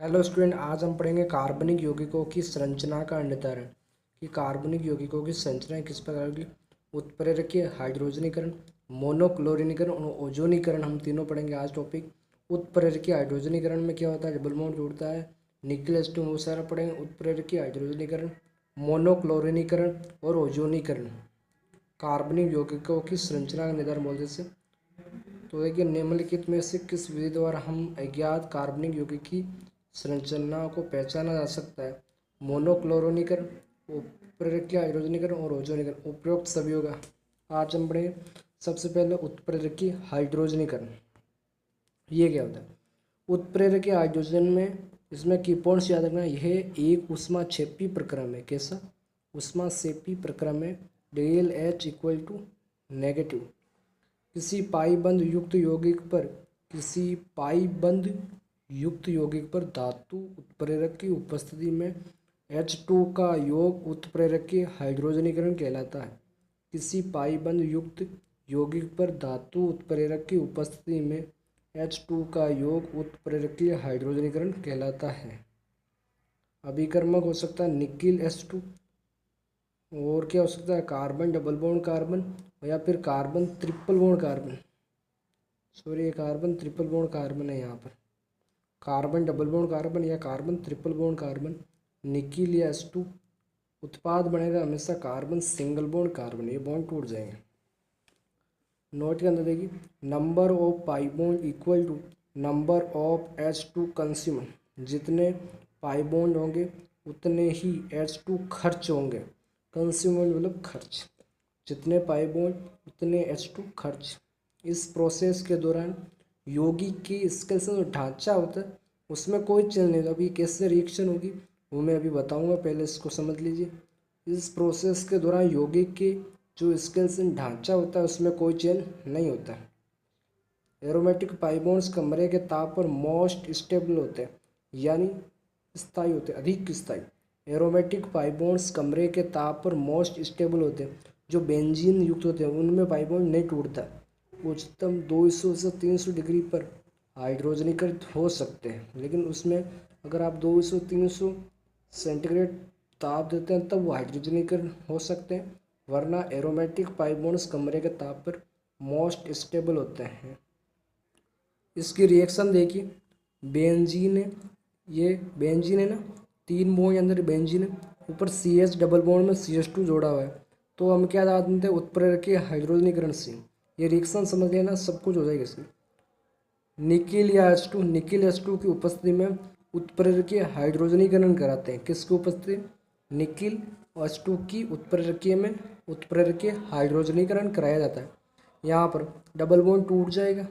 Hello student, आज हम पढ़ेंगे कार्बनिक यौगिकों की संरचना का निर्धारण कि कार्बनिक यौगिकों की संरचना किस प्रकार की। उत्प्रेरकीय, हाइड्रोजनीकरण, मोनोक्लोरिनीकरण और ओजोनीकरण हम तीनों पढ़ेंगे आज टॉपिक। उत्प्रेरकीय हाइड्रोजनीकरण में क्या होता है, डबल बॉन्ड जुड़ता है, निकल एटम वो सारा पढ़ेंगे। उत्प्रेरकीय हाइड्रोजनीकरण, मोनोक्लोरिनीकरण और ओजोनीकरण कार्बनिक यौगिकों की संरचना का निर्धारण बोलते हैं। तो देखिए, निम्नलिखित में से किस विधि द्वारा हम अज्ञात कार्बनिक यौगिक की संरचना को पहचाना जा सकता है। मोनोक्लोरोनीकरण, उत्प्रेरकीय हाइड्रोजनीकरण और ओजोनीकरण। उपरोक्त सभी होगा। आज हम पढ़ेंगे सबसे पहले उत्प्रेरकीय हाइड्रोजनीकरण। ये क्या होता है? उत्प्रेरकीय हाइड्रोजन में इसमें की पॉइंट्स याद रखना। यह एक ऊष्माक्षेपी प्रक्रम है। कैसा? ऊष्माक्षेपी प्रक्रम है। Del H equal to negative. किसी पाईबंद युक्त यौगिक पर धातु उत्प्रेरक की उपस्थिति में H2 का योग उत्प्रेरकीय हाइड्रोजनीकरण कहलाता है। किसी पाईबंद युक्त यौगिक पर धातु उत्प्रेरक की उपस्थिति में H2 का योग उत्प्रेरकीय हाइड्रोजनीकरण कहलाता है। अभिकर्मक हो सकता है निकिल H2, और क्या हो सकता है, कार्बन डबल बॉन्ड कार्बन, या फिर carbon triple bond carbon. Sorry, carbon triple bond carbon है यहाँ पर। कार्बन डबल बॉन्ड कार्बन या carbon triple bond carbon, nickel या H2। उत्पाद बनेगा हमेशा कार्बन सिंगल बॉन्ड कार्बन, ये बॉन्ड टूट जाएंगे। नोट के अंदर देखिए, number of pi bond equal to number of H2 consume. जितने पाई बॉन्ड होंगे उतने ही H2 खर्च होंगे। कंज्यूम मतलब खर्च। जितने पाई बॉन्ड उतने H2 खर्च। इस प्रोसेस के दौरान यौगिक की स्केलेटन जो ढांचा होता है उसमें कोई चेंज नहीं होता। अभी कैसे रिएक्शन होगी वो मैं अभी बताऊंगा, पहले इसको समझ लीजिए। इस प्रोसेस के दौरान यौगिक के जो स्केलेटन ढांचा होता है उसमें कोई चेंज नहीं होता। एरोमेटिक पाई बॉन्ड्स कमरे के ताप पर मोस्ट स्टेबल होते हैं, यानी स्थायी होते हैं, अधिक स्थायी। एरोमेटिक पाई बॉन्ड्स कमरे के ताप पर मोस्ट स्टेबल होते हैं। जो बेंजीन युक्त होते हैं उनमें पाई बॉन्ड नहीं टूटता। उच्चतम 200 से 300 डिग्री पर हाइड्रोजनीकृत हो सकते हैं, लेकिन उसमें अगर आप 200-300 सेंटीग्रेड ताप देते हैं तब वो हाइड्रोजनीकरण हो सकते हैं, वरना एरोमेटिक पाई बॉन्ड्स कमरे के ताप पर मोस्ट स्टेबल होते हैं। इसकी रिएक्शन देखिए, बेंजीन है, ये बेंजीन है ना, 3 बॉन्ड अंदर बेंजीन है, ऊपर CH डबल बॉन्ड में CH2 जोड़ा हुआ है। तो हम क्या जानते हैं, उत्प्रेरकीय हाइड्रोजनीकरण से ये रिएक्शन समझ लेना, सब कुछ हो जाएगा इसमें। निकिल या H2, निकिल H2 की उपस्थिति में उत्प्रेरकीय हाइड्रोजनीकरण कराते हैं। किसकी उपस्थिति? निकिल H2 की उत्प्रेरकीय हाइड्रोजनीकरण कराया जाता है। यहाँ पर डबल बॉन्ड टूट जाएगा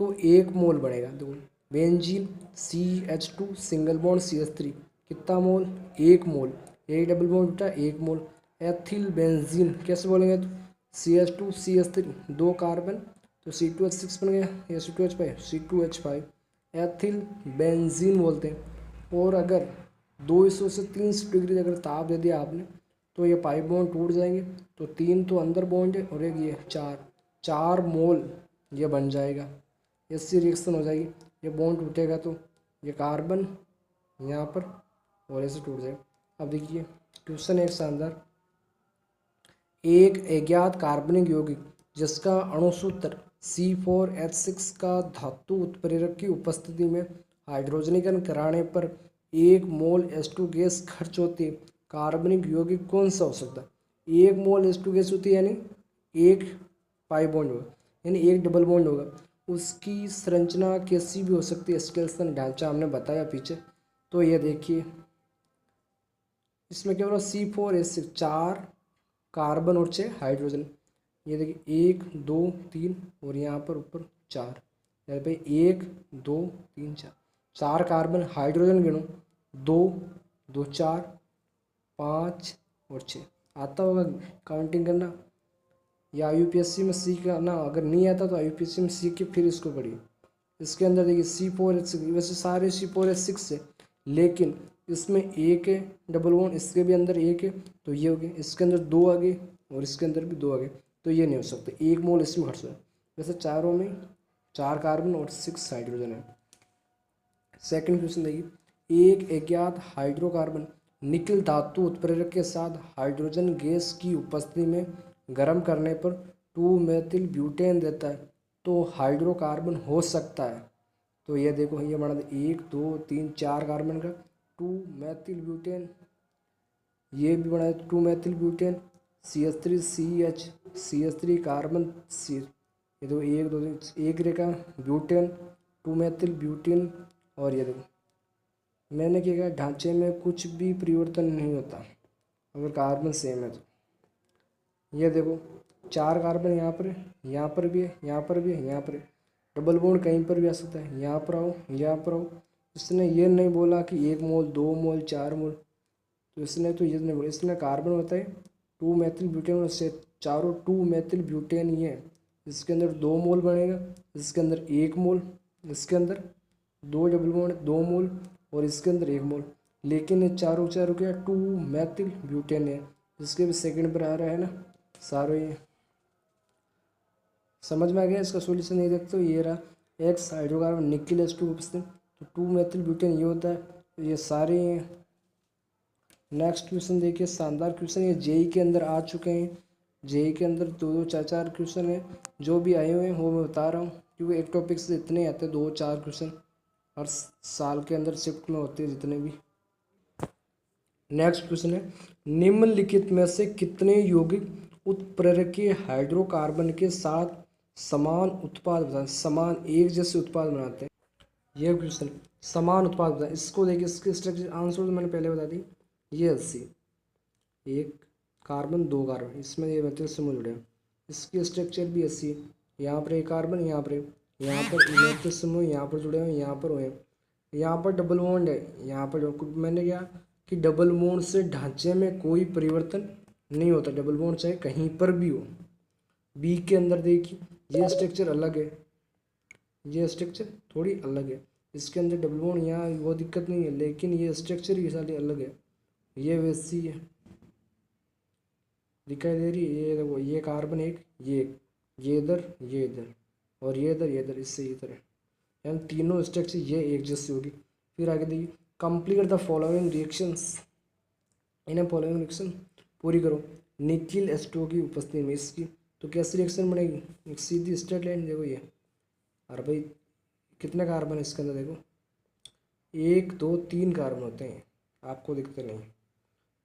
तो 1 मोल बनेगा। देखो, benzene CH2 single bond CH3 कितना मोल? 1 मोल। एक डबल बॉन्ड उठा 1 मोल। एथिल बेंजीन कैसे बोलेंगे तो CH2 CH3 2 कार्बन तो C2H6 बन गया, या C2H5 C2H5 एथिल बेंजीन बोलते हैं। और अगर 200 से 300 डिग्री अगर ताप दे दिया आपने तो ये पाई बॉन्ड टूट जाएंगे। तो 3 तो अंदर बॉन्ड है और एक ये 4 मोल ये बन जाएगा। इससे रिएक्शन हो जाएगी, ये बॉन्ड टूटेगा तो ये कार्बन यहाँ पर और ऐसे टूट जाएगा। अब देखिए क्वेश्चन एक शानदार। एक अज्ञात कार्बनिक यौगिक जिसका अणुसूत्र C4H6 का धातु उत्प्रेरक की उपस्थिति में हाइड्रोजनीकरण कराने पर 1 मोल H2 गैस खर्च होती है, कार्बनिक यौगिक कौन सा हो सकता है? 1 मोल H2 गैस होती है, यानी 1 पाई बॉन्ड होगा, यानी 1 डबल बॉन्ड होगा। उसकी संरचना कैसी भी हो सकती है, स्केलेटन ढांचा हमने बताया पीछे। तो ये देखिए, इसमें क्या हो रहा है, C4H6 4 कार्बन और 6 हाइड्रोजन। ये देखिए 1 2 3 और यहाँ पर ऊपर 4, यानी भाई 1 2 3 4 4 कार्बन, हाइड्रोजन गिनो 2 2 4 5 और 6। आता होगा काउंटिंग करना, या IUPAC में सीख ना, अगर नहीं आता तो IUPAC में सीख के फिर इसको पढ़िए। इसके अंदर देखिए C4H6, वैसे सारे C4H6 है, लेकिन इसमें एक है डबल बॉन्ड, इसके भी अंदर एक है, तो ये हो गया। इसके अंदर 2 आ गए और इसके अंदर भी 2 आ गए, तो ये नहीं हो सकते। 1 मोल इसमें खर्च है। वैसे चारों में 4 कार्बन और 6 हाइड्रोजन है। सेकंड क्वेश्चन देखिए, एक अज्ञात हाइड्रोकार्बन निकिल धातु उत्प्रेरक के साथ हाइड्रोजन गैस की उपस्थिति में गर्म करने पर 2 मेथिल ब्यूटेन देता है, तो हाइड्रोकार्बन हो सकता है। तो ये देखो, ये बना दे 1 2 3 4 कार्बन का 2 मेथिल ब्यूटेन, ये भी बना है 2 methyl butane, CH3 CH3 carbon C, ये देखो 1 2 3 एक रेखा ब्यूटेन 2 मेथिल ब्यूटेन। और ये देखो मैंने क्या कहा, ढांचे में कुछ भी परिवर्तन नहीं होता अगर कार्बन सेम है तो। ये देखो 4 कार्बन यहाँ पर है, यहाँ पर भी है, यहाँ पर भी है, यहाँ पर है। डबल बॉन्ड कहीं पर भी आ सकता है, यहाँ पर आओ, यहाँ पर आओ। इसने ये नहीं बोला कि 1 मोल 2 मोल 4 मोल, तो इसने तो ये नहीं बोला, इसने कार्बन बताए 2 मेथिल ब्यूटेन से चारों 2 मेथिल ब्यूटेन ही है। इसके अंदर 2 मोल बनेगा, इसके अंदर 1 मोल, इसके अंदर 2 डबल बॉन्ड 2 मोल और इसके अंदर 1 मोल। लेकिन ये चारों चारों क्या 2 मेथिल ब्यूटेन है, जिसके भी सेकंड पर आ रहा है ना सारे। ये समझ में आ गया? इसका सॉल्यूशन नहीं देखते हो, ये रहा एक्स हाइड्रोकार्बन निकिल H2 उपस्थित तो 2 मेथिल ब्यूटेन ये होता है, तो ये सारे हैं। नेक्स्ट क्वेश्चन देखिए, शानदार क्वेश्चन, ये जेई के अंदर आ चुके हैं। जेई के अंदर 2 4 क्वेश्चन है, जो भी आए हुए हैं वो मैं बता रहा हूँ, क्योंकि एक टॉपिक से इतने आते हैं 2 4 क्वेश्चन हर साल के अंदर शिफ्ट में होते हैं जितने भी। नेक्स्ट क्वेश्चन है, निम्नलिखित में से कितने यौगिक उत्प्रेरकीय हाइड्रोकार्बन के साथ समान उत्पाद बताएं, समान एक जैसे उत्पाद बनाते हैं। यह क्वेश्चन समान उत्पाद बताएं, इसको देखिए, इसके स्ट्रक्चर आंसर तो मैंने पहले बता दी। ये 80, 1 कार्बन 2 कार्बन, इसमें ये मेथिल समूह जुड़े हैं, इसकी स्ट्रक्चर भी 80 है। यहाँ पर एक कार्बन, यहाँ पर यहाँ पर मेथिल समूह यहाँ पर जुड़े हुए, यहाँ पर हुए, यहाँ पर डबल बॉन्ड है, यहाँ पर मैंने क्या कि डबल बॉन्ड से ढांचे में कोई परिवर्तन नहीं होता, डबल बॉन्ड चाहे कहीं पर भी हो। बी के अंदर देखिए, ये स्ट्रक्चर अलग है, ये स्ट्रक्चर थोड़ी अलग है, इसके अंदर डबल बॉन्ड यहाँ वो दिक्कत नहीं है, लेकिन ये स्ट्रक्चर ये सारी अलग है। ये वैसी है, दिखाई दे रही है, ये देखो, ये कार्बन एक, ये इधर, ये इधर, और ये इधर, ये इधर, इससे इधर है, यानी तीनों स्ट्रक्चर ये एक जैसी होगी। फिर आगे देखिए, कंप्लीट द फॉलोइंग रिएक्शंस, इन्हें फॉलोइंग रिएक्शन पूरी करो निकिल H2 की उपस्थिति में। इसकी तो कैसी रिएक्शन बनेगी, एक सीधी स्ट्रेट लाइन, देखो ये, अरे भाई कितने कार्बन है इसके अंदर, देखो 1 2 3 कार्बन होते हैं, आपको दिखते नहीं,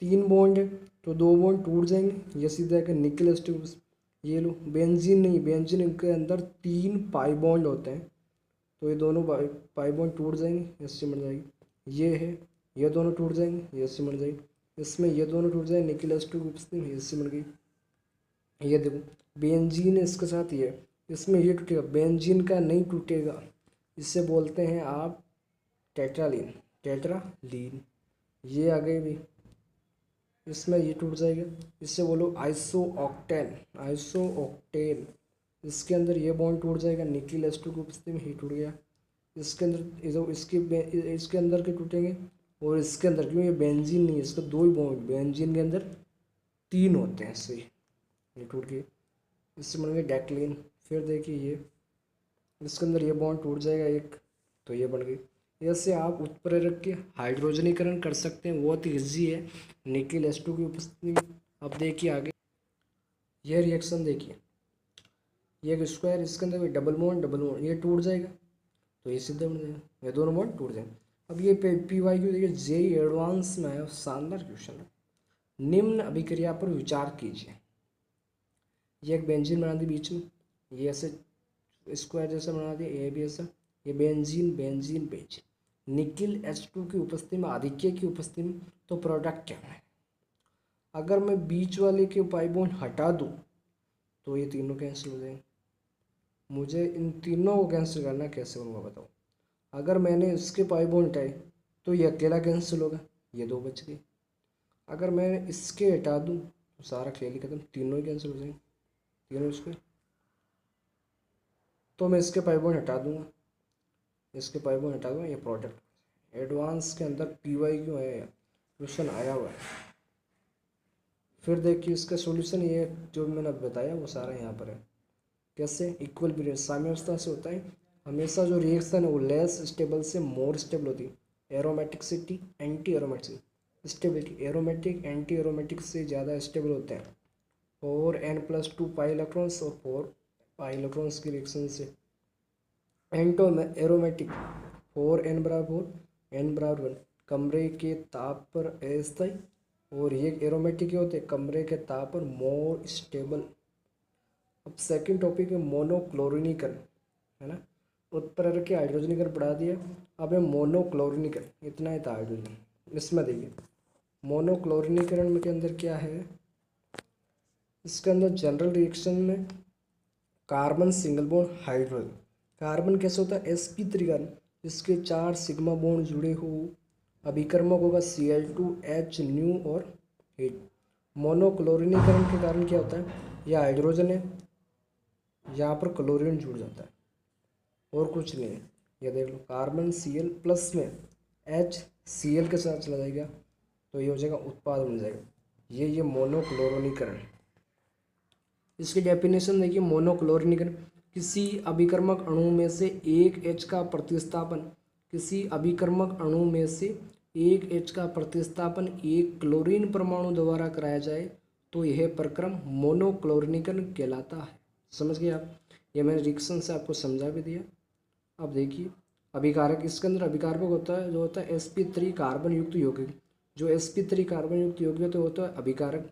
3 बॉन्ड है तो 2 बॉन्ड टूट जाएंगे, ये सीधा है निकिल H2। ये लो बेंजीन नहीं, बेंजीन के अंदर 3 पाई बॉन्ड होते हैं, तो ये दोनों पाई बॉन्ड टूट जाएंगे, इससे मिल जाएगी। ये है, ये दोनों टूट जाएंगे, ये से मिल जाएगी। इसमें ये दोनों टूट जाएंगे, निकिल H2 की उपस्थिति में, इससे मिल गई। ये देखो बेंजीन है इसके साथ, ये इसमें ये टूटेगा, बेंजीन का नहीं टूटेगा, इससे बोलते हैं आप टेट्रालीन, टेट्रालीन। ये आ गए भी, इसमें ये टूट जाएगा, इससे बोलो आइसो ऑक्टेन, आइसो ऑक्टेन। इसके अंदर ये बॉन्ड टूट जाएगा, निकिल H2 की उपस्थिति में, ही टूट गया। इसके अंदर जो इसके अंदर के टूटेंगे, और इसके अंदर क्यों, ये बेंजीन नहीं है, इसका 2 ही बॉन्ड, बेंजीन के अंदर 3 होते हैं, सही ये टूट गए, इससे बन गए डेक्लीन। फिर देखिए ये, इसके अंदर ये बॉन्ड टूट जाएगा एक, तो ये बन गई। ऐसे आप उत्प्रेरक के हाइड्रोजनीकरण कर सकते हैं, बहुत ही ईजी है निकिल H2 की उपस्थिति में। अब देखिए आगे, ये रिएक्शन देखिए, ये एक स्क्वायर, इसके अंदर भी डबल बॉन्ड, ये टूट जाएगा, तो ये सीधा बन जाएगा, ये दोनों बॉन्ड टूट जाएंगे। अब ये PYQ देखिए, जेई एडवांस में है, शानदार क्वेश्चन है। निम्न अभिक्रिया पर विचार कीजिए, ये एक बेंजीन बना दी बीच में, ये ऐसे स्क्वायर जैसा बना दिया, ये भी ऐसा, ये benzene benzene benzene. Nickel H2 की उपस्थिति में, आधिक्य की उपस्थिति में, तो प्रोडक्ट क्या है। अगर मैं बीच वाले के पाई बॉन्ड हटा दूँ तो ये तीनों कैंसिल हो जाएंगे, मुझे इन तीनों को कैंसिल करना, कैसे होगा बताओ। अगर मैंने इसके पाई बॉन्ड हटाए तो ये अकेला कैंसिल होगा, ये 2 बच गए। अगर मैं इसके हटा दूँ तो सारा खेल ही खत्म, तीनों ही कैंसिल हो जाएंगे, तीनों इसके। तो मैं इसके पाई बॉन्ड हटा दूंगा, इसके पाई बॉन्ड हटा दूंगा, ये प्रोडक्ट। एडवांस के अंदर PYQ है, क्वेश्चन आया हुआ है। फिर देखिए इसका सॉल्यूशन, ये जो मैंने बताया वो सारा यहाँ पर है। कैसे, इक्वल पीरियड साम्यावस्था से होता है हमेशा जो रिएक्शन है वो लेस स्टेबल से मोर स्टेबल होती है। Aromaticity, anti aromatic stability, aromatic anti aromatic से ज़्यादा स्टेबल होते हैं। 4n+2 पाई इलेक्ट्रॉन्स और 4 पाई इलेक्ट्रॉन्स की रिएक्शन से। एंटो एरोमेटिक 4n बराबर 4 n बराबर 1 कमरे के ताप पर अस्थायी, और ये एरोमेटिक के होते हैं कमरे के ताप पर मोर स्टेबल। अब सेकंड टॉपिक है मोनोक्लोरिनीकरण, है ना। उत्प्रेरक के हाइड्रोजनीकरण पढ़ा दिया। अब है मोनोक्लोरिनीकरण, इतना ही था हाइड्रोजन। इसमें देखिए मोनोक्लोरिनीकरण में के अंदर क्या है, इसके अंदर जनरल रिएक्शन में carbon single bond hydrogen, carbon कैसे होता है sp3 कार्बन, इसके 4 सिग्मा बॉन्ड जुड़े हो, अभिकर्मक होगा Cl2H न्यू और हीट। मोनोक्लोरिनीकरण के कारण क्या होता है, यह हाइड्रोजन है, यहाँ पर क्लोरीन जुड़ जाता है और कुछ नहीं है। यह देख लो कार्बन Cl प्लस में HCl के साथ चला जाएगा तो ये हो जाएगा उत्पाद बन जाएगा। ये मोनोक्लोरिनीकरण। इसकी डेफिनेशन देखिए, मोनोक्लोरिनीकरण किसी अभिकर्मक अणु में से एक H का प्रतिस्थापन, किसी अभिकर्मक अणु में से एक H का प्रतिस्थापन एक क्लोरीन परमाणु द्वारा कराया जाए तो यह प्रक्रम मोनोक्लोरिनीकरण कहलाता है। समझ गए आप, ये मैंने रिएक्शन से आपको समझा भी दिया। अब देखिए अभिकारक, इसके अंदर अभिकारक होता है जो होता है sp3 कार्बन युक्त यौगिक, जो sp3 कार्बन युक्त यौगिक तो होता है अभिकारक।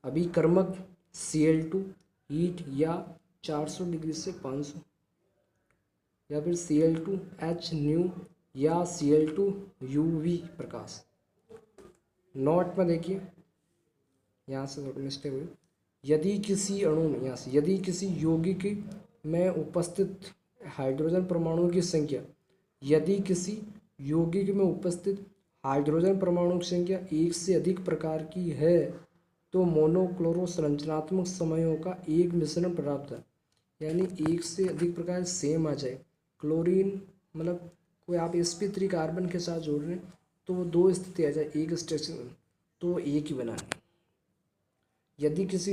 अभिकर्मक Cl2 हीट या 400 डिग्री से 500, या फिर Cl2H न्यू या Cl2 UV प्रकाश। नोट में देखिए, यहाँ से थोड़ी मिस्टेक हुई, यदि किसी अणु में, यहाँ से यदि किसी यौगिक में उपस्थित हाइड्रोजन परमाणुओं की संख्या, यदि किसी यौगिक में उपस्थित हाइड्रोजन परमाणु की संख्या एक से अधिक प्रकार की है तो मोनोक्लोरो संरचनात्मक समूहों का एक मिश्रण प्राप्त है। यानी एक से अधिक प्रकार सेम आ जाए, क्लोरीन मतलब कोई आप sp3 कार्बन के साथ जोड़ रहे हैं तो दो स्थिति आ जाए, एक स्टेशन तो एक ही बनानी। यदि किसी